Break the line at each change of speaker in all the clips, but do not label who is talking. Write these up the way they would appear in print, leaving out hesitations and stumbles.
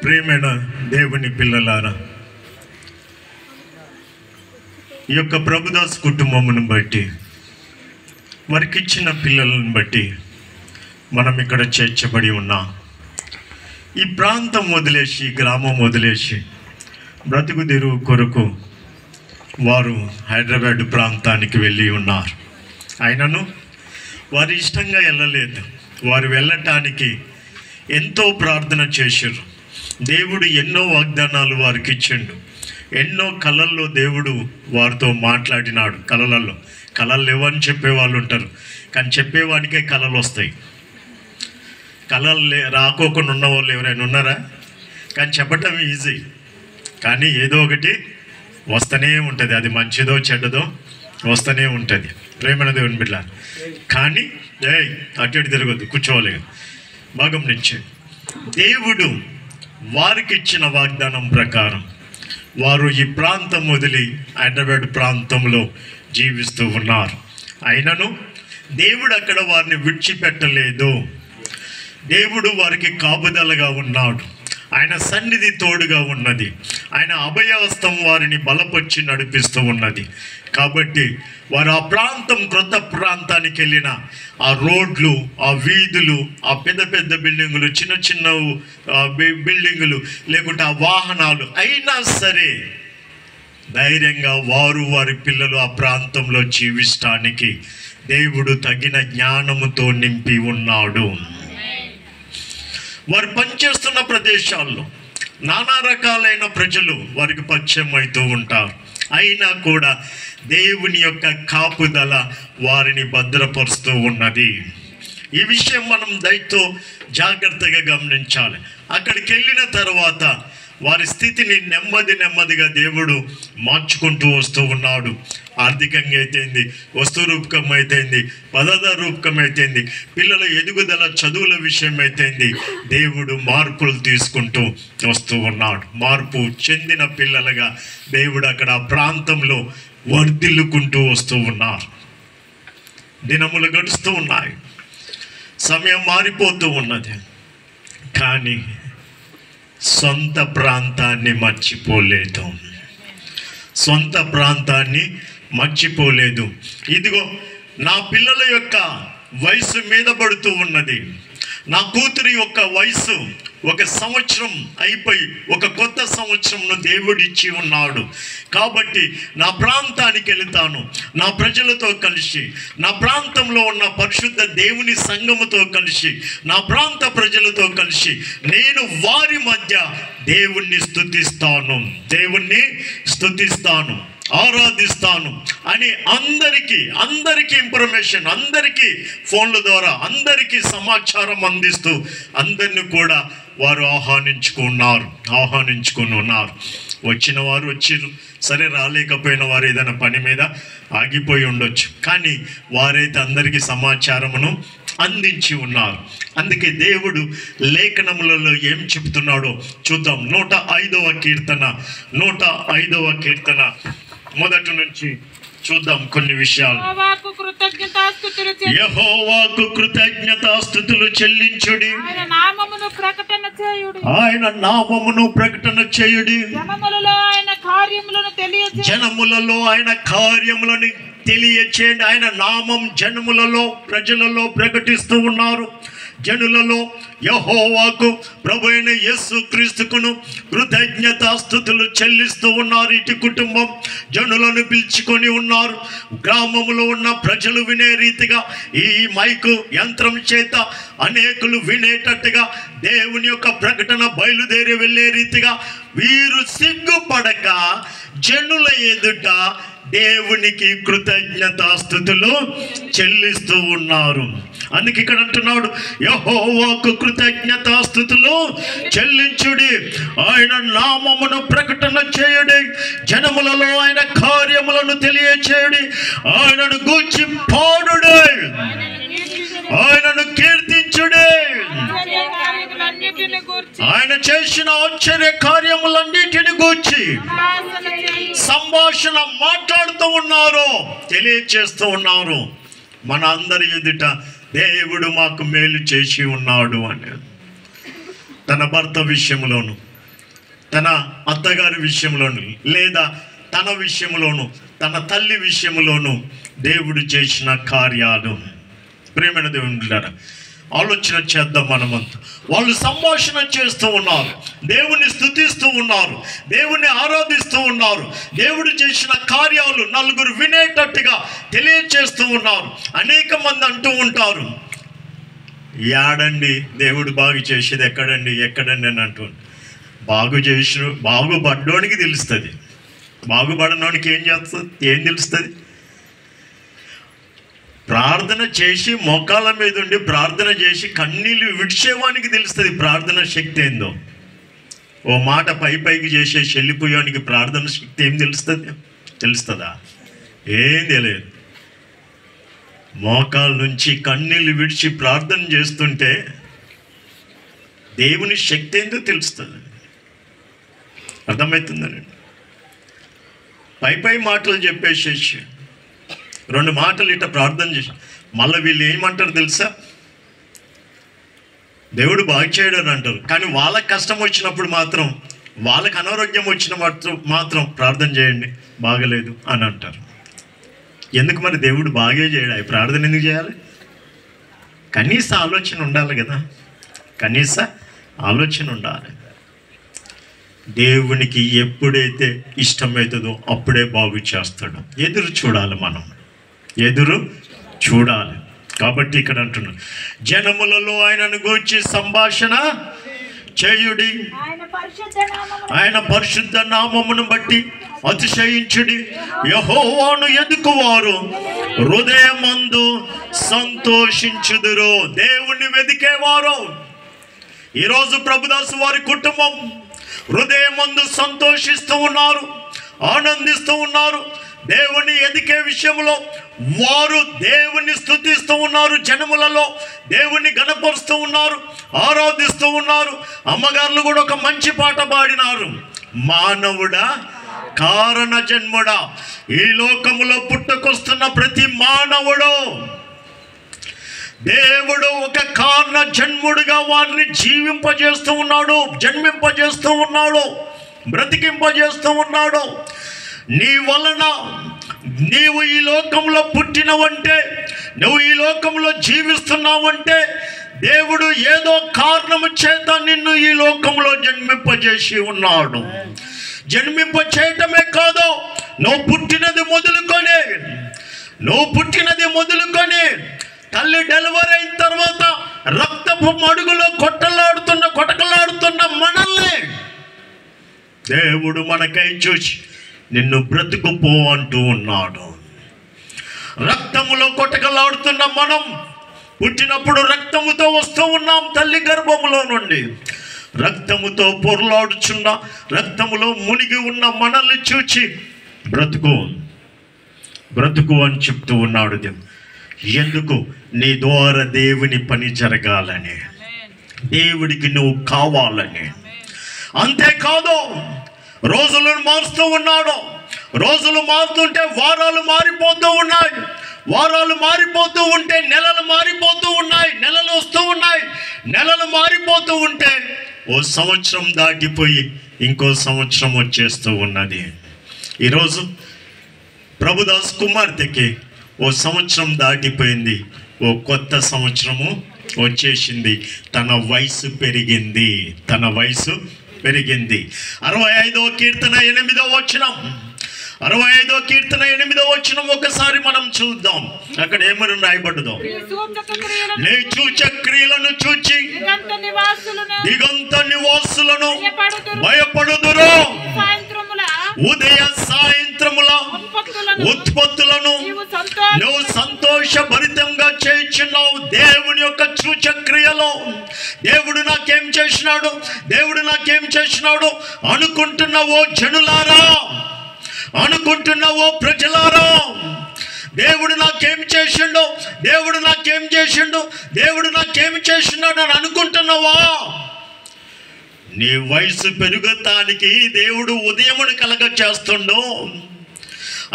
ప్రియమైన దేవుని పిల్లలారా, ఈ యొక్క ప్రభుదాస్ కుటుంబమును బట్టి, వారికి ఇచ్చిన పిల్లలను బట్టి మనం ఇక్కడ చేర్చబడి ఉన్నాం. ఈ ప్రాంతం వదిలేసి, గ్రామం వదిలేసి బ్రతుకు తెరువు కొరకు వారు హైదరాబాద్ ప్రాంతానికి వెళ్ళి ఉన్నారు. అయినను వారు ఇష్టంగా వెళ్ళలేదు. వారు వెళ్ళటానికి ఎంతో ప్రార్థన చేశారు. దేవుడు ఎన్నో వాగ్దానాలు వారికి ఇచ్చిండు. ఎన్నో కళల్లో దేవుడు వారితో మాట్లాడినాడు. కళలు లేవని చెప్పేవాళ్ళు ఉంటారు, కానీ చెప్పేవానికే కళలు వస్తాయి. కళలు రాకోకుండా ఉన్న వాళ్ళు ఎవరైనా ఉన్నారా? కానీ చెప్పటం ఈజీ, కానీ ఏదో ఒకటి వస్తూనే ఉంటుంది. అది మంచిదో చెడ్డదో వస్తూనే ఉంటుంది. ప్రేమణ దేవుని బిడ్డ, కానీ అటు ఇటు తిరగద్దు, కూర్చోవాలి. భాగం నుంచి దేవుడు వారికి ఇచ్చిన వాగ్దానం ప్రకారం వారు ఈ ప్రాంతం వదిలి హైదరాబాద్ ప్రాంతంలో జీవిస్తూ ఉన్నారు. అయినను దేవుడు అక్కడ వారిని విడిచిపెట్టలేదు. దేవుడు వారికి కాపుదలగా ఉన్నాడు. ఆయన సన్నిధి తోడుగా ఉన్నది. ఆయన అభయహస్తం వారిని బలపరిచి నడిపిస్తూ ఉన్నది. కాబట్టి వారు ఆ ప్రాంతం, క్రొత్త ప్రాంతానికి వెళ్ళిన ఆ రోడ్లు, ఆ వీధులు, ఆ పెద్ద పెద్ద బిల్డింగులు, చిన్న చిన్న బిల్డింగులు, లేకుంటే ఆ వాహనాలు అయినా సరే ధైర్యంగా వారి పిల్లలు ఆ ప్రాంతంలో జీవించడానికి దేవుడు తగిన జ్ఞానముతో నింపి ఉన్నాడు. వారు పనిచేస్తున్న ప్రదేశాల్లో నానా రకాలైన ప్రజలు వారికి పరిచయం అవుతూ ఉంటారు. అయినా కూడా దేవుని యొక్క కాపుదల వారిని భద్రపరుస్తూ ఉన్నది. ఈ విషయం మనం దయతో జాగ్రత్తగా గమనించాలి. అక్కడికి వెళ్ళిన తర్వాత వారి స్థితిని నెమ్మదిగా దేవుడు మార్చుకుంటూ వస్తూ ఉన్నాడు. ఆర్థికంగా అయితేంది, వస్తు రూపకం అయితేంది, పదార్థ రూపకం అయితేంది, పిల్లల ఎదుగుదల, చదువుల విషయం అయితేంది, దేవుడు మార్పులు తీసుకుంటూ వస్తూ ఉన్నాడు. మార్పు చెందిన పిల్లలుగా దేవుడు అక్కడ ప్రాంతంలో వర్ధిల్లుకుంటూ వస్తూ ఉన్నారు. దినములు గడుస్తూ ఉన్నాయి, సమయం మారిపోతూ ఉన్నది. కానీ సొంత ప్రాంతాన్ని మర్చిపోలేదు. సొంత ప్రాంతాన్ని మర్చిపోలేదు. ఇదిగో నా పిల్లల యొక్క వయసు మీద పడుతూ ఉన్నది. నా కూతురి యొక్క వయసు 1 సంవత్సరం అయిపోయి ఒక కొత్త సంవత్సరంను దేవుడు ఇచ్చి ఉన్నాడు. కాబట్టి నా ప్రాంతానికి వెళుతాను, నా ప్రజలతో కలిసి, నా ప్రాంతంలో ఉన్న పరిశుద్ధ దేవుని సంఘముతో కలిసి, నా ప్రాంత ప్రజలతో కలిసి నేను వారి మధ్య దేవుణ్ణి స్తుతిస్తాను, ఆరాధిస్తాను అని అందరికీ ఇన్ఫర్మేషన్, అందరికీ ఫోన్ల ద్వారా అందరికీ సమాచారం అందిస్తూ అందరిని కూడా వారు ఆహ్వానించుకుని ఉన్నారు. వచ్చిన వారు వచ్చిర్రు, సరే రాలేకపోయిన వారు ఏదైనా పని మీద ఆగిపోయి ఉండొచ్చు, కానీ వారైతే అందరికీ సమాచారమును అందించి ఉన్నారు. అందుకే దేవుడు లేఖనములలో ఏం చెప్తున్నాడో చూద్దాం. 105వ కీర్తన మొదటి నుంచి చూద్దాం కొన్ని విషయాలు. యెహోవాకు కృతజ్ఞతాస్తుతులు చెల్లించుడి, ఆయన నామమును ప్రకటన చేయుడి, జనములలో ఆయన కార్యములను తెలియచేయండి. ఆయన నామం జనములలో, ప్రజలలో ప్రకటిస్తూ ఉన్నారు. జనులలో యెహోవాకు, ప్రభు అయిన యేసు క్రీస్తుకును కృతజ్ఞతాస్తుతులు చెల్లిస్తూ ఉన్నారు. ఇటు కుటుంబం జనులను పిలుచుకొని ఉన్నారు. గ్రామంలో ఉన్న ప్రజలు వినే రీతిగా ఈ మైకు యంత్రం చేత అనేకులు వినేటట్టుగా దేవుని యొక్క ప్రకటన బయలుదేరి వెళ్ళే రీతిగా వీరు సిగ్గుపడక జనుల ఎదుట దేవునికి కృతజ్ఞతాస్తుతులు చెల్లిస్తూ ఉన్నారు. అందుకే ఇక్కడ అంటున్నాడు, యెహోవాకు కృతజ్ఞతాస్తుతులు చెల్లించుడి, ఆయన నామమును ప్రకటన చేయుడి, జనములలో ఆయన కార్యములను తెలియచేయుడి, ఆయనను గూర్చి పాడుడి, ఆయనను కీర్తించుడి, ఆయన చేసిన ఆశ్చర్య కార్యములన్నిటిని గూర్చి సంభాషణ మాట్లాడుతూ ఉన్నారు, తెలియచేస్తూ ఉన్నారు. మన అందరి ఎదుట దేవుడు మాకు మేలు చేసి ఉన్నాడు అని. తన భర్త విషయంలోను, తన అత్తగారి విషయంలోను, లేదా తన విషయంలోను, తన తల్లి విషయంలోను దేవుడు చేసిన కార్యాలు. ప్రేమైన దేవుని ఆలోచన చేద్దాం మనమంతా. వాళ్ళు సంభాషణ చేస్తూ ఉన్నారు, దేవుని స్తుతిస్తూ ఉన్నారు, దేవుని ఆరాధిస్తూ ఉన్నారు, దేవుడు చేసిన కార్యాలు నలుగురు వినేటట్టుగా తెలియచేస్తూ ఉన్నారు. అనేక మంది అంటూ ఉంటారు, యాడండి దేవుడు బాగు చేసేది ఎక్కడండి అని అంటూ. బాగుపడ్డోనికి తెలుస్తుంది, బాగుపడనోనికి ఏం తెలుస్తుంది? ప్రార్థన చేసి మోకాళ్ళ మీద ఉండి ప్రార్థన చేసి కన్నీళ్ళు విడిచేవానికి తెలుస్తుంది ప్రార్థన శక్తి ఏందో. ఓ మాట పైకి చేసేసి వెళ్ళిపోయానికి ప్రార్థన శక్తి ఏం తెలుస్తుందా? ఏం తెలియదు. మోకాళ్ళ నుంచి కన్నీళ్ళు విడిచి ప్రార్థన చేస్తుంటే దేవుని శక్తి ఏందో తెలుస్తుంది. అర్థమవుతుందండి. పై మాటలు చెప్పేసేసి 2 మాటలు ఇట్లా ప్రార్థన చేసి మళ్ళీ వీళ్ళు ఏమంటారు తెలుసా? దేవుడు బాగు చేయడని అంటారు. కానీ వాళ్ళకి కష్టం వచ్చినప్పుడు మాత్రం, వాళ్ళకి అనారోగ్యం వచ్చిన మాత్రం ప్రార్థన చేయండి బాగలేదు అని అంటారు. ఎందుకు మరి దేవుడు బాగే చేయడా? ప్రార్థన ఎందుకు చేయాలి? కనీస ఆలోచన ఉండాలి కదా, కనీస ఆలోచన ఉండాలి. దేవునికి ఎప్పుడైతే ఇష్టమవుతుందో అప్పుడే బాగు చేస్తాడు. ఎదురు చూడాలి, మనం ఎదురు చూడాలి. కాబట్టి ఇక్కడ అంటున్నాను, జనములలో ఆయనను గూర్చి సంభాషణ చేయుడి, ఆయన పరిశుద్ధ నామమును బట్టి అతిశయించుడి, యెహోవాను ఎదుకువారు హృదయమందు సంతోషించుదురు. దేవుణ్ణి వెదికేవారు ఈరోజు ప్రభుదాసు వారి కుటుంబం హృదయమందు సంతోషిస్తూ ఉన్నారు, ఆనందిస్తూ ఉన్నారు. దేవుని ఎదికే విషయంలో వారు దేవుని స్తుతిస్తూ ఉన్నారు, జనములలో దేవుని గణపరుస్తూ ఉన్నారు, ఆరాధిస్తూ ఉన్నారు. అమ్మగారులు కూడా ఒక మంచి పాట పాడినారు, మానవుడా కారణ జన్ముడా. ఈ లోకములో పుట్టుకొస్తున్న ప్రతి మానవుడు దేవుడు ఒక కారణ జన్ముడిగా వారిని జీవింపజేస్తూ ఉన్నాడు, జన్మింపజేస్తూ ఉన్నాడు, బ్రతికింపజేస్తూ ఉన్నాడు. నీ వలన నీవు ఈ లోకంలో పుట్టినవంటే, నువ్వు ఈ లోకంలో జీవిస్తున్నావంటే దేవుడు ఏదో కారణము చేత నిన్ను ఈ లోకంలో జన్మింపజేసి ఉన్నాడు. జన్మింపచేయటమే కాదు, నువ్వు పుట్టినది మొదలుకొని తల్లి డెలివరీ అయిన తర్వాత రక్తపు మడుగులో కొట్టకలాడుతున్న మనల్ని దేవుడు మనకై చూసి నిన్ను బ్రతుకుపో అంటూ ఉన్నాడు. రక్తములో కొట్టకలాడుతున్న మనం పుట్టినప్పుడు రక్తముతో వస్తూ ఉన్నాం, తల్లి గర్భములో నుండి రక్తముతో పొరలాడుచున్న, రక్తములో మునిగి ఉన్న మనల్ని చూచి బ్రతుకు అని చెప్తూ ఉన్నాడు దేవుడు. ఎందుకు? నీ ద్వారా దేవుని పని జరగాలని, దేవుడికి నువ్వు కావాలని. అంతేకాదు, రోజులను మారుస్తూ ఉన్నాడు. రోజులు మారుతుంటే వారాలు మారిపోతూ ఉన్నాయి, వారాలు మారిపోతూ ఉంటే నెలలు మారిపోతూ ఉన్నాయి, నెలలు వస్తూ ఉన్నాయి, నెలలు మారిపోతూ ఉంటే ఓ సంవత్సరం దాటిపోయి ఇంకో సంవత్సరం వచ్చేస్తూ ఉన్నది. ఈరోజు ప్రభుదాస్ కుమార్తెకి ఓ సంవత్సరం దాటిపోయింది, ఓ కొత్త సంవత్సరము వచ్చేసింది. తన వయసు పెరిగింది. 65వ కీర్తన 8వ వచనం, 65వ కీర్తన 8వ వచనం ఒకసారి మనం చూద్దాం. అక్కడ ఏమని రాయబడ్డదో, నీ సూచక్రియలను చూచి దిగంత నివాసులను భయపడుదురు, ఉదయ సాయంత్రముల ఉత్పత్తులను నువ్వు సంతోషభరితంగా చేయించున్నావు. దేవుని యొక్క సూచక్రియలో దేవుడు నాకేం చేసినాడు అనుకుంటున్నావో జనులారా, అనుకుంటున్నావో ప్రజలారా, దేవుడు నాకేం చేసిండు అని అనుకుంటున్నావా? నీ వయసు పెరుగుతానికి దేవుడు ఉదయమును కలగ చేస్తుండో,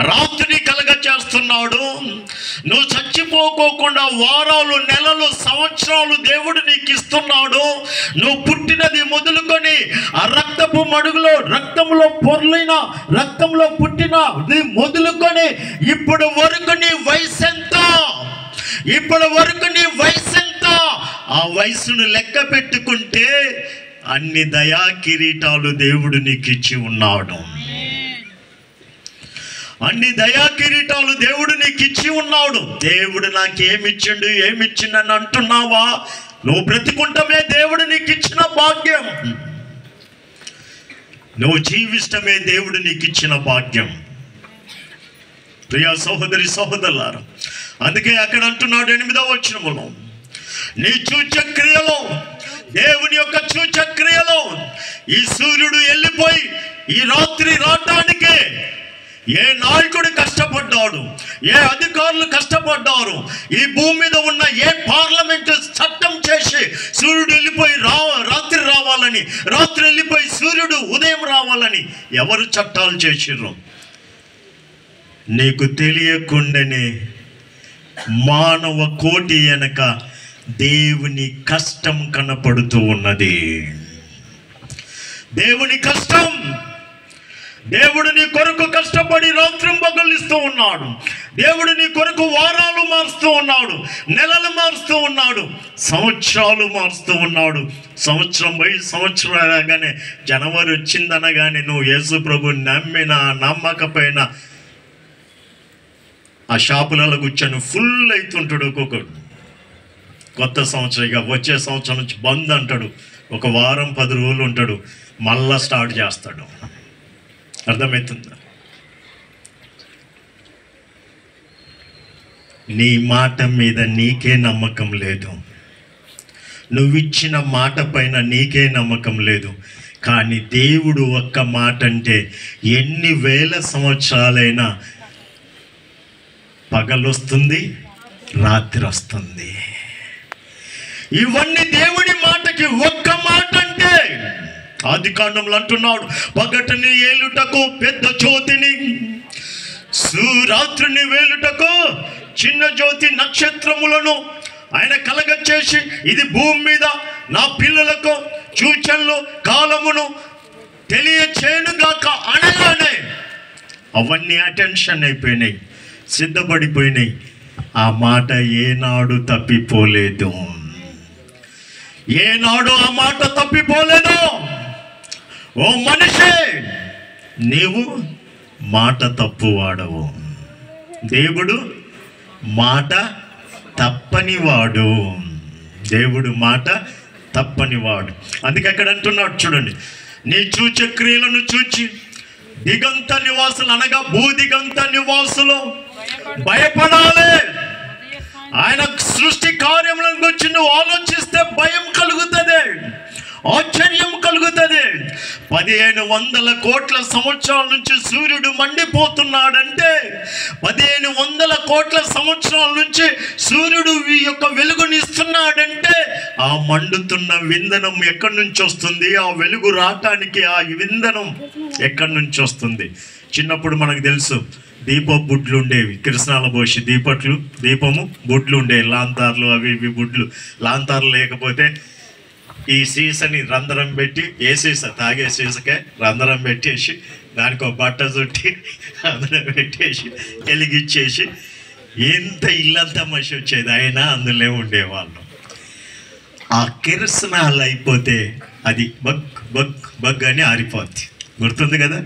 రాత్రిని కలగ చేస్తున్నాడు. నువ్వు చచ్చిపోకోకుండా వారాలు, నెలలు, సంవత్సరాలు దేవుడు నీకు ఇస్తున్నాడు. నువ్వు పుట్టినది మొదలుకొని ఆ రక్తపు మడుగులో రక్తంలో పొర్లిన రక్తంలో పుట్టినది మొదలుకొని ఇప్పుడు వరకు నీ వయసు ఎంత? ఇప్పటి వరకు నీ వయసు ఎంత? ఆ వయసును లెక్క పెట్టుకుంటే అన్ని దయా కిరీటాలు దేవుడు నీకు ఇచ్చి ఉన్నాడు. అన్ని దయా కిరీటాలు దేవుడు నీకు ఇచ్చి ఉన్నాడు. దేవుడు నాకేమిచ్చిండు, ఏమిచ్చిండని అంటున్నావా? నువ్వు బ్రతికుంటమే దేవుడు నీకు ఇచ్చిన భాగ్యం. నువ్వు జీవిస్తమే దేవుడు నీకు ఇచ్చిన భాగ్యం. ప్రియా సహోదరి సహోదరులారా, అందుకే అక్కడ అంటున్నాడు 8వ వచనములో, నీ సూచక్రియలో, దేవుని యొక్క సూచక్రియలో ఈ సూర్యుడు వెళ్ళిపోయి ఈ రాత్రి రావటానికే ఏ నాయకుడు కష్టపడ్డాడు, ఏ అధికారులు కష్టపడ్డారు, ఈ భూమి మీద ఉన్న ఏ పార్లమెంటు చట్టం చేసి సూర్యుడు వెళ్ళిపోయి రాత్రి రావాలని, రాత్రి వెళ్ళిపోయి సూర్యుడు ఉదయం రావాలని ఎవరు చట్టాలు చేసిర్రు? నీకు తెలియకుండానే మానవ కోటి వెనక దేవుని కష్టం కనపడుతూ ఉన్నది. దేవుని కష్టం. దేవుడు నీ కొరకు కష్టపడి రాత్రింబగలిస్తూ ఉన్నాడు. దేవుడు నీ కొరకు వారాలు మారుస్తూ ఉన్నాడు, నెలలు మారుస్తూ ఉన్నాడు, సంవత్సరాలు మారుస్తూ ఉన్నాడు. సంవత్సరం పోయి సంవత్సరం అనగానే జనవరి వచ్చిందనగానే నువ్వు యేసు ప్రభుని నమ్మినా నమ్మకపోయినా ఆ షాపులలో కూర్చొని ఫుల్ అవుతుంటాడు. ఒక్కొక్కడు కొత్త సంవత్సరం ఇక వచ్చే సంవత్సరం నుంచి బంద్ అంటాడు. ఒక వారం 10 రోజులు ఉంటాడు, మళ్ళా స్టార్ట్ చేస్తాడు. అర్థమవుతుందా? నీ మాట మీద నీకే నమ్మకం లేదు, నువ్విచ్చిన మాట పైన నీకే నమ్మకం లేదు. కానీ దేవుడు ఒక్క మాట అంటే ఎన్ని వేల సంవత్సరాలైనా పగలొస్తుంది, రాత్రి వస్తుంది. ఇవన్నీ దేవుడి మాటకి ఒక్క మాట అంటే. ఆదికాండంలో అంటున్నాడు, పగటిని ఏలుటకు పెద్ద జ్యోతిని, రాత్రిని వేలుటకు చిన్న జ్యోతి, నక్షత్రములను ఆయన కలగచేసి ఇది భూమి మీద నా పిల్లలకు సూచనలు కాలమును తెలియచేయునుగాక అనగానే అవన్నీ అటెన్షన్ అయిపోయినాయి, సిద్ధపడిపోయినాయి. ఆ మాట ఏనాడు తప్పిపోలేదు, ఏనాడు ఆ మాట తప్పిపోలేదు. ఓ మనిషి, నీవు మాట తప్పువాడవు, దేవుడు మాట తప్పనివాడు. దేవుడు మాట తప్పనివాడు. అందుకే అక్కడ అంటున్నాడు చూడండి, నీ సూచక్రియలను చూచి దిగంత నివాసులు అనగా భూదిగంత నివాసులు భయపడాలి. ఆయన సృష్టి కార్యముల గురించి నువ్వు ఆలోచిస్తే భయం కలుగుతుంది, ఆశ్చర్యం కలుగుతుంది. 1500 కోట్ల సంవత్సరాల నుంచి సూర్యుడు మండిపోతున్నాడంటే, 1500 కోట్ల సంవత్సరాల నుంచి సూర్యుడు ఈ యొక్క వెలుగునిస్తున్నాడంటే ఆ మండుతున్న విందనం ఎక్కడి నుంచి వస్తుంది? ఆ వెలుగు రావటానికి ఆ విందనం ఎక్కడి నుంచి వస్తుంది? చిన్నప్పుడు మనకు తెలుసు, దీపపు బుడ్లు ఉండేవి, కిరసనాల పోసి దీపము బుడ్లు ఉండేవి, లాంతార్లు అవి ఇవి బుడ్లు. లాంతార్లు లేకపోతే ఈ సీసని రంధ్రం పెట్టి, ఏ సీస తాగే సీసకే రంధ్రం పెట్టేసి దానికి ఒక బట్ట చుట్టి అందులో పెట్టేసి వెలిగిచ్చేసి ఎంత ఇల్లంతా మసి వచ్చేది, అయినా అందులో ఉండేవాళ్ళు. ఆ కిరసనాలు అయిపోతే అది బగ్ బగ్ బగ్ అని ఆరిపోద్ది, గుర్తుంది కదా?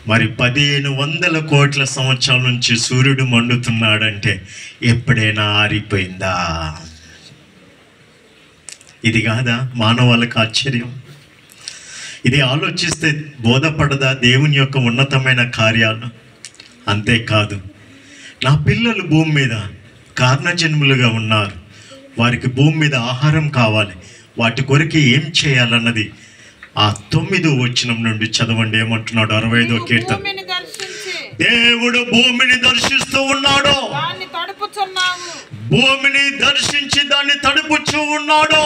మరి 1500 కోట్ల సంవత్సరాల నుంచి సూర్యుడు మండుతున్నాడంటే ఎప్పుడైనా ఆరిపోయిందా? ఇది కాదా మానవాళికి ఆశ్చర్యం? ఇది ఆలోచిస్తే బోధపడదా దేవుని యొక్క ఉన్నతమైన కార్యాలు? అంతేకాదు, నా పిల్లలు భూమి మీద కారణజన్ములుగా ఉన్నారు, వారికి భూమి మీద ఆహారం కావాలి, వాటి కొరకు ఏం చేయాలన్నది ఆ 9వ వచనం నుండి చదవండి. ఏమంటున్నాడు? 65వ కీర్తన. దేవుడు భూమిని దర్శిస్తూ ఉన్నాడు, భూమిని దర్శించి దాన్ని తడుపుచూ ఉన్నాడు.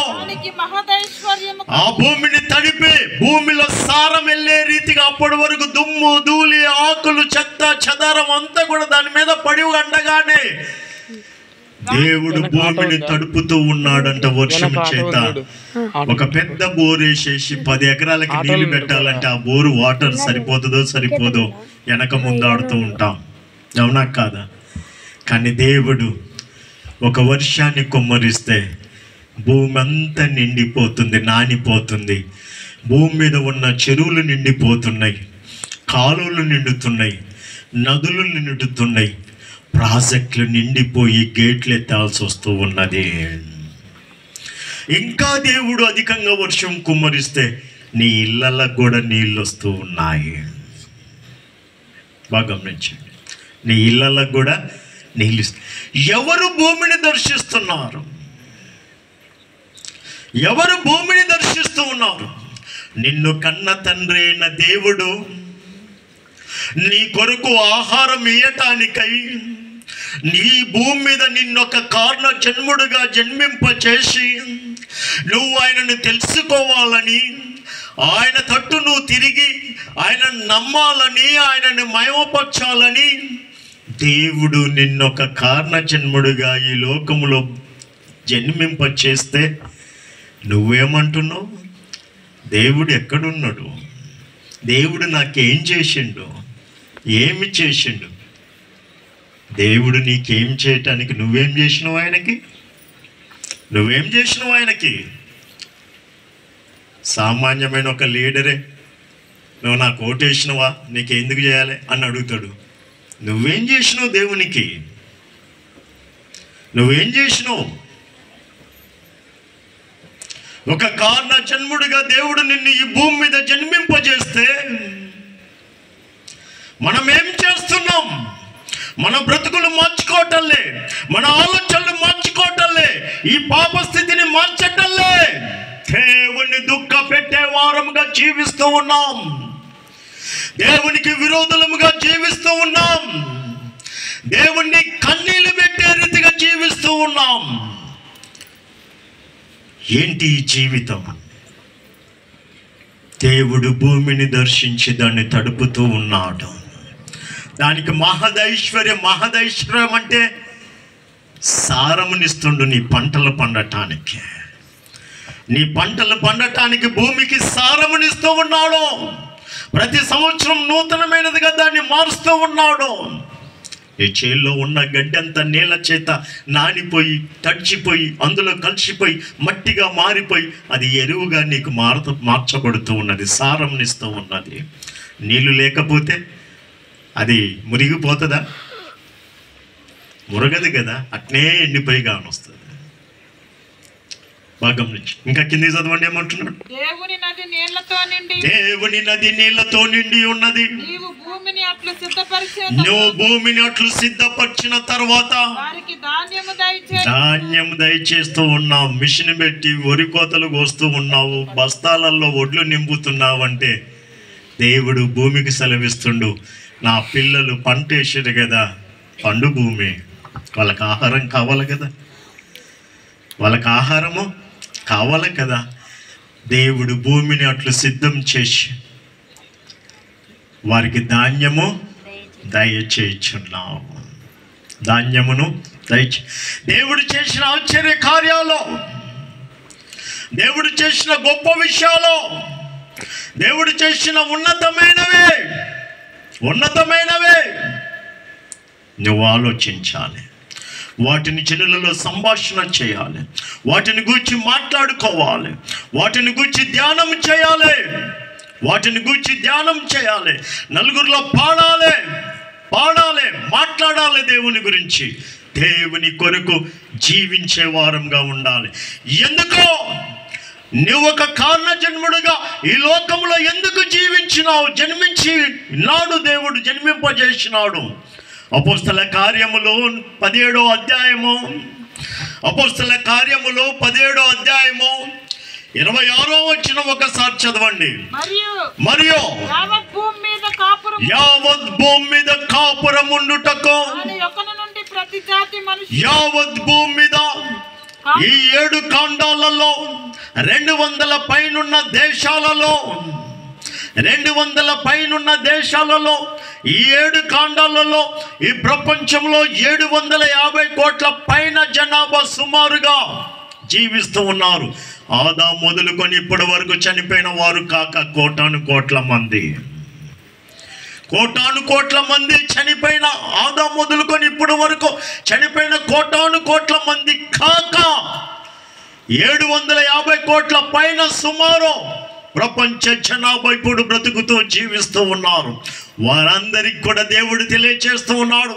ఆ భూమిని తడిపి భూమిలో సారం వెళ్ళే రీతిగా అప్పటి వరకు దుమ్ము ధూళి ఆకులు చెత్త చెదారం అంతా కూడా దాని మీద పడి ఉండగానే దేవుడు భూమిని తడుపుతూ ఉన్నాడంట వర్షం చేత. ఒక పెద్ద బోర్ వేసేసి 10 ఎకరాలకి నీళ్లు పెట్టాలంటే ఆ బోరు వాటర్ సరిపోతుందో సరిపోదో వెనక ముందాడుతూ ఉంటాం, అవునా కాదా? కానీ దేవుడు ఒక వర్షాన్ని కుమ్మరిస్తే భూమి అంతా నిండిపోతుంది, నానిపోతుంది. భూమి మీద ఉన్న చెరువులు నిండిపోతున్నాయి, కాలువలు నిండుతున్నాయి, నదులు నిండుతున్నాయి, ప్రాజెక్టులు నిండిపోయి గేట్లు ఎత్తాల్సి వస్తూ ఉన్నది. ఇంకా దేవుడు అధికంగా వర్షం కుమ్మరిస్తే నీ ఇళ్ళకు కూడా నీళ్ళు వస్తూ ఉన్నాయి. బాగా గమనించండి, నీ ఇళ్ళకు కూడా నీళ్ళు. ఎవరు భూమిని దర్శిస్తున్నారు? ఎవరు భూమిని దర్శిస్తూ ఉన్నారు? నిన్ను కన్న తండ్రి అయిన దేవుడు నీ కొరకు ఆహారం ఇయ్యటానికై నీ భూమి మీద నిన్నొక కారణ జన్ముడుగా జన్మింపచేసి నువ్వు ఆయనను తెలుసుకోవాలని, ఆయన తట్టు నువ్వు తిరిగి ఆయన నమ్మాలని, ఆయనను మయమపరచాలని దేవుడు నిన్నొక కారణ జన్ముడుగా ఈ లోకములో జన్మింపచేస్తే నువ్వేమంటున్నావు? దేవుడు ఎక్కడున్నాడు? దేవుడు నాకేం చేసిండు? ఏమి చేసిండు? దేవుడు నీకేం చేయటానికి నువ్వేం చేసినావు? ఆయనకి నువ్వేం చేసినావు? ఆయనకి సామాన్యమైన ఒక లీడరే నువ్వు నాకు ఓటేసినవా, నీకెందుకు చేయాలి అని అడుగుతాడు. నువ్వేం చేసినావు? దేవునికి నువ్వేం చేసినావు? ఒక కారణ జన్ముడిగా దేవుడు నిన్ను ఈ భూమి మీద జన్మింపజేస్తే మనం ఏం చేస్తున్నాం? మన బ్రతుకులు మార్చుకోవటంలే, మన ఆలోచనలు మార్చుకోవటంలే, ఈ పాప స్థితిని మార్చటంలే దేవుణ్ణి దుఃఖ పెట్టే వారముగా జీవిస్తూ ఉన్నాం, దేవునికి విరోధులముగా జీవిస్తూ ఉన్నాం, దేవుణ్ణి కన్నీళ్లు పెట్టే రీతిగా జీవిస్తూ ఉన్నాం. ఏంటి ఈ జీవితం? దేవుడు భూమిని దర్శించి దాన్ని తడుపుతూ ఉన్నాడు. దానికి మహదైశ్వర్యం అంటే సారమునిస్తుండు నీ పంటలు పండటానికి. నీ పంటలు పండటానికి భూమికి సారమునిస్తూ ఉన్నాడు. ప్రతి సంవత్సరం నూతనమైనదిగా దాన్ని మారుస్తూ ఉన్నాడు. ఈ చేల్లో ఉన్న గడ్డి అంతా నీళ్ళ చేత నానిపోయి తడిచిపోయి అందులో కలిసిపోయి మట్టిగా మారిపోయి అది ఎరువుగా నీకు మార్చబడుతూ ఉన్నది, సారంనిస్తూ ఉన్నది. నీళ్ళు లేకపోతే అది మురిగిపోతుందా? మురగదు కదా, అట్నే ఎండిపోయి కానొస్తుంది. బాగా గమనించి ఇంకా కింది చదవండి, ఏమంటున్నాడు? దేవుని నది నీళ్లతో నిండి ఉన్నది. నువ్వు భూమిని అట్లు సిద్ధపరిచిన తర్వాత ధాన్యము దయచేస్తూ ఉన్నావు. మిషన్ పెట్టి వరి కోతలు కోస్తూ ఉన్నావు, బస్తాలలో ఒడ్లు నింపుతున్నావు అంటే దేవుడు భూమికి సెలవిస్తుండు, నా పిల్లలు పంట వేసారు కదా, పండు భూమి, వాళ్ళకి ఆహారం కావాలి కదా, వాళ్ళకి ఆహారము కావాలి కదా. దేవుడు భూమిని అట్లు సిద్ధం చేసి వారికి ధాన్యము దయచేయుచున్నావు. ధాన్యమును దేవుడు చేసిన ఆశ్చర్య కార్యాలు, దేవుడు చేసిన గొప్ప విషయాలు, దేవుడు చేసిన ఉన్నతమైనవే నువ్వు ఆలోచించాలి. వాటిని జనులలో సంభాషణ చేయాలి, వాటిని గురించి మాట్లాడుకోవాలి, వాటిని గురించి ధ్యానం చేయాలి, నలుగురిలో పాడాలి, మాట్లాడాలి. దేవుని గురించి, దేవుని కొరకు జీవించే వారంగా ఉండాలి. ఎందుకో నువ్వు ఒక కారణ జన్ముడుగా ఈ లోకంలో ఎందుకు జీవించినావు? జన్మించి నాడు దేవుడు జన్మింపజేసినాడు. అపోస్తల కార్యములు 17వ అధ్యాయము, అపోస్తల కార్యములు 17వ అధ్యాయము 26వ వచనం ఒకసారి చదవండి. మరియు యావత్ భూమి మీద కాపురం ఉండుటకు
ప్రతి జాతి మనుషులు
యావత్ భూమి మీద ఈ 7 ఖండాలలో 200 పైనున్న దేశాలలో 200 పైనున్న దేశాలలో ఈ 7 ఖండాలలో ఈ ప్రపంచంలో 750 కోట్ల పైన జనాభా సుమారుగా జీవిస్తూ ఉన్నారు. ఆదాము మొదలుకొని ఇప్పటి వరకు చనిపోయిన వారు కాక కోటాను కోట్ల మంది చనిపోయిన, ఆదాము మొదలుకొని ఇప్పటి వరకు చనిపోయిన కోటాను కోట్ల మంది కాక 750 కోట్ల పైన సుమారు ప్రపంచ జనాభా ఇప్పుడు బ్రతుకుతూ జీవిస్తూ ఉన్నారు. వారందరికి కూడా దేవుడు తెలియచేస్తూ ఉన్నాడు,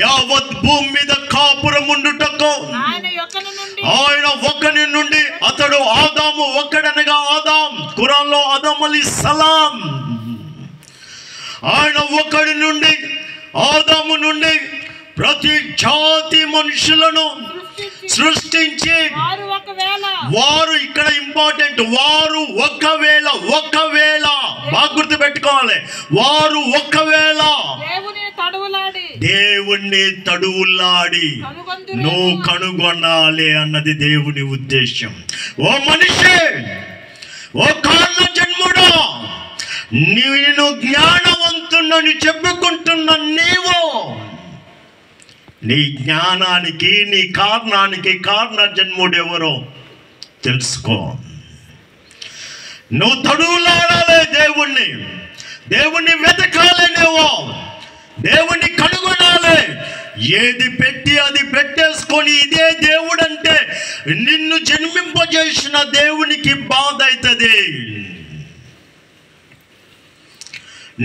యావత్ భూమి మీద కాపురం ఉండుటకు ఆయన ఒకని నుండి, అతడు ఆదాము, ఒకడనగా ఆదాం, ఖురాన్లో ఆదం అలైహిస్సలాం, ఆయన ఒకడి నుండి, ఆదాము నుండి ప్రతి జాతి మనుషులను సృష్టించి వారు, ఇక్కడ ఇంపార్టెంట్, వారు ఒకవేళ బాగా గుర్తు పెట్టుకోవాలి, వారు ఒకవేళ దేవుణ్ణి తడువులాడి నువ్వు కనుగొనాలి అన్నది దేవుని ఉద్దేశం. ఓ మనిషి, ఓ కారణ జన్ముడా, నేను జ్ఞానవంతుడని చెప్పుకుంటున్న నీవు నీ జ్ఞానానికి, నీ కారణానికి కారణ జన్ముడు ఎవరో తెలుసుకో. నువ్వు తడువులాడాలి, దేవుణ్ణి వెతకాలి, నువ్వు దేవుణ్ణి కనుగొనాలి. ఏది పెట్టి అది పెట్టేసుకొని ఇదే దేవుడు అంటే నిన్ను జన్మింపజేసిన దేవునికి బాధ అవుతుంది.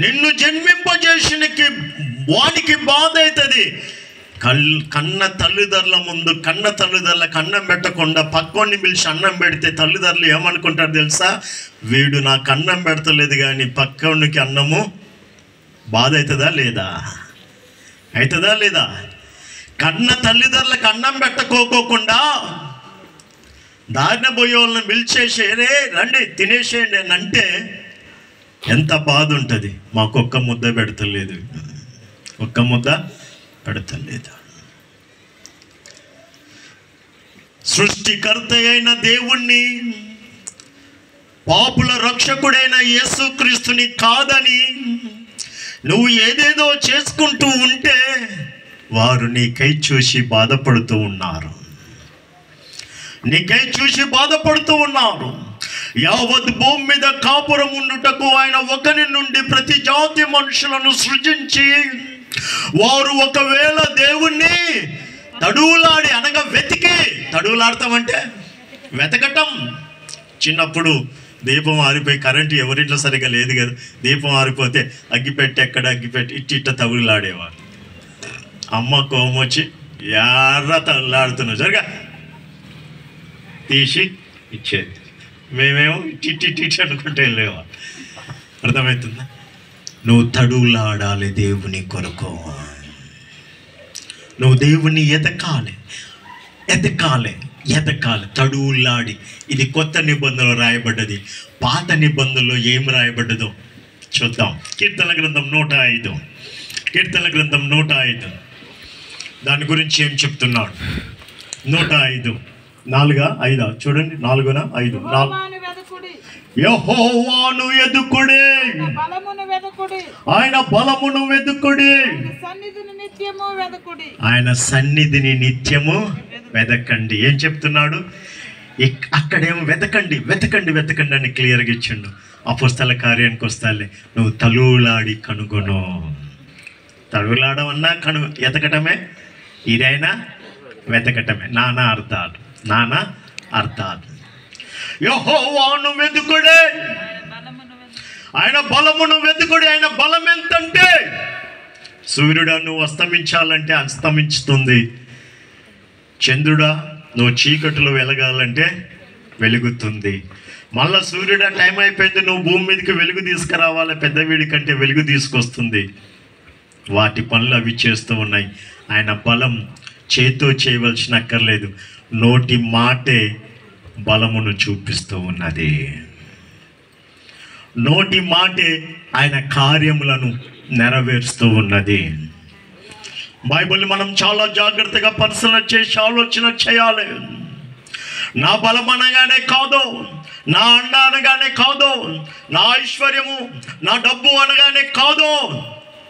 నిన్ను జన్మింపజేసిన వానికి బాధ అవుతుంది. కన్న తల్లిదండ్రుల ముందు, కన్న తల్లిదండ్రులకు అన్నం పెట్టకుండా పక్కోడిని పిలిచి అన్నం పెడితే తల్లిదండ్రులు ఏమనుకుంటారు తెలుసా? వీడు నాకు అన్నం పెడతలేదు కానీ పక్కోడికి అన్నము బాధ అవుతుందా లేదా? కన్న తల్లిదండ్రులకు అన్నం పెట్టకోకుండా దారిన పోయే వాళ్ళని పిలిచేసి రండి తినేసేయండి అని అంటే ఎంత బాధ ఉంటుంది. మాకు ఒక్క ముద్ద పెడతలేదు. సృష్టికర్త అయిన దేవుణ్ణి, పాపుల రక్షకుడైన యేసుక్రీస్తుని కాదని నువ్వు ఏదేదో చేసుకుంటూ ఉంటే వారు నీకై చూసి బాధపడుతూ ఉన్నారు. యావత్ భూమి మీద కాపురం ఉండుటకు ఆయన ఒకరి నుండి ప్రతి జాతి మనుషులను సృజించి, వారు ఒకవేళ దేవుణ్ణి తడువులాడి, అనగా వెతికి, తడువులాడతామంటే వెతకటం. చిన్నప్పుడు దీపం ఆరిపోయి, కరెంటు ఎవరింట్లో సరిగ్గా లేదు కదా, దీపం ఆరిపోతే అగ్గిపెట్టి ఇట్ట తగులాడేవారు. అమ్మ కోమొచ్చి ఎర్ర తగులాడుతున్నావు సరిగా తీసి ఇచ్చేది. మేమేమో ఇట్టి అనుకుంటే వెళ్ళేవా. అర్థమవుతుందా? నువ్వు తడువులాడాలి దేవుని కొరకు. నువ్వు దేవుని ఎతకాలి తడువులాడి. ఇది కొత్త నిబంధనలో రాయబడ్డది. పాత నిబంధనలో ఏం రాయబడ్డదో చూద్దాం. కీర్తనల గ్రంథం 105 దాని గురించి ఏం చెప్తున్నాడు? 105 4-5 చూడండి. 4-5 యెహోవాను వెదుకుడి, ఆయన బలమును వెదుకుడి, ఆయన సన్నిధిని నిత్యము వెదకండి. ఏం చెప్తున్నాడు? అక్కడేమో వెతకండి అని క్లియర్గా ఇచ్చిండు. అపోస్తల కార్యానికి వస్తాలే, నువ్వు తలులాడి కనుగొను. తలులాడమన్నా ఎతకటమే, ఇదైనా వెతకటమే. నానా అర్థాలు. యెహోవాను వెదుకుడే, ఆయన బలమును వెదుకుడి. ఆయన బలం ఎంతంటే, సూర్యుడా నువ్వు అస్తమించాలంటే అస్తమించుతుంది. చంద్రుడా నువ్వు చీకటిలో వెలగాలంటే వెలుగుతుంది. మళ్ళా సూర్యుడా టైం అయిపోయింది, నువ్వు భూమి మీదకి వెలుగు తీసుకురావాలి, పెద్ద వీడి కంటే వెలుగు తీసుకొస్తుంది. వాటి పనులు అవి చేస్తూ ఉన్నాయి. ఆయన బలం చేతో చేయవలసిన అక్కర్లేదు, నోటి మాటే బలమును చూపిస్తూ ఉన్నది. నోటి మాటే ఆయన కార్యములను నెరవేరుస్తూ ఉన్నది. బైబిల్ని మనం చాలా జాగ్రత్తగా పరిశీలన చేసి ఆలోచన చేయాలి. నా బలం అనగానే కాదు, నా అండ అనగానే కాదు, నా ఐశ్వర్యము, నా డబ్బు అనగానే కాదు.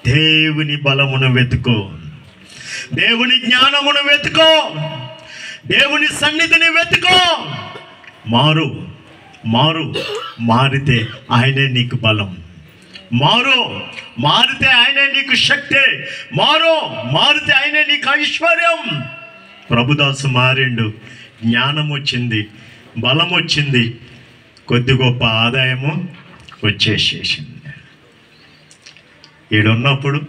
దేవుని బలమును వెతుకో, దేవుని జ్ఞానమును వెతుకో, దేవుని సన్నిధిని వెతుకో. మారితే ఆయనే నీకు బలం. మారితే ఆయనే నీకు శక్తి. మారితే ఆయనే నీకు ఐశ్వర్యం. ప్రభుదాసు మారిండు, జ్ఞానం వచ్చింది, బలం వచ్చింది, కొద్ది గొప్ప ఆదాయము వచ్చేసేసింది. ఈడున్నప్పుడు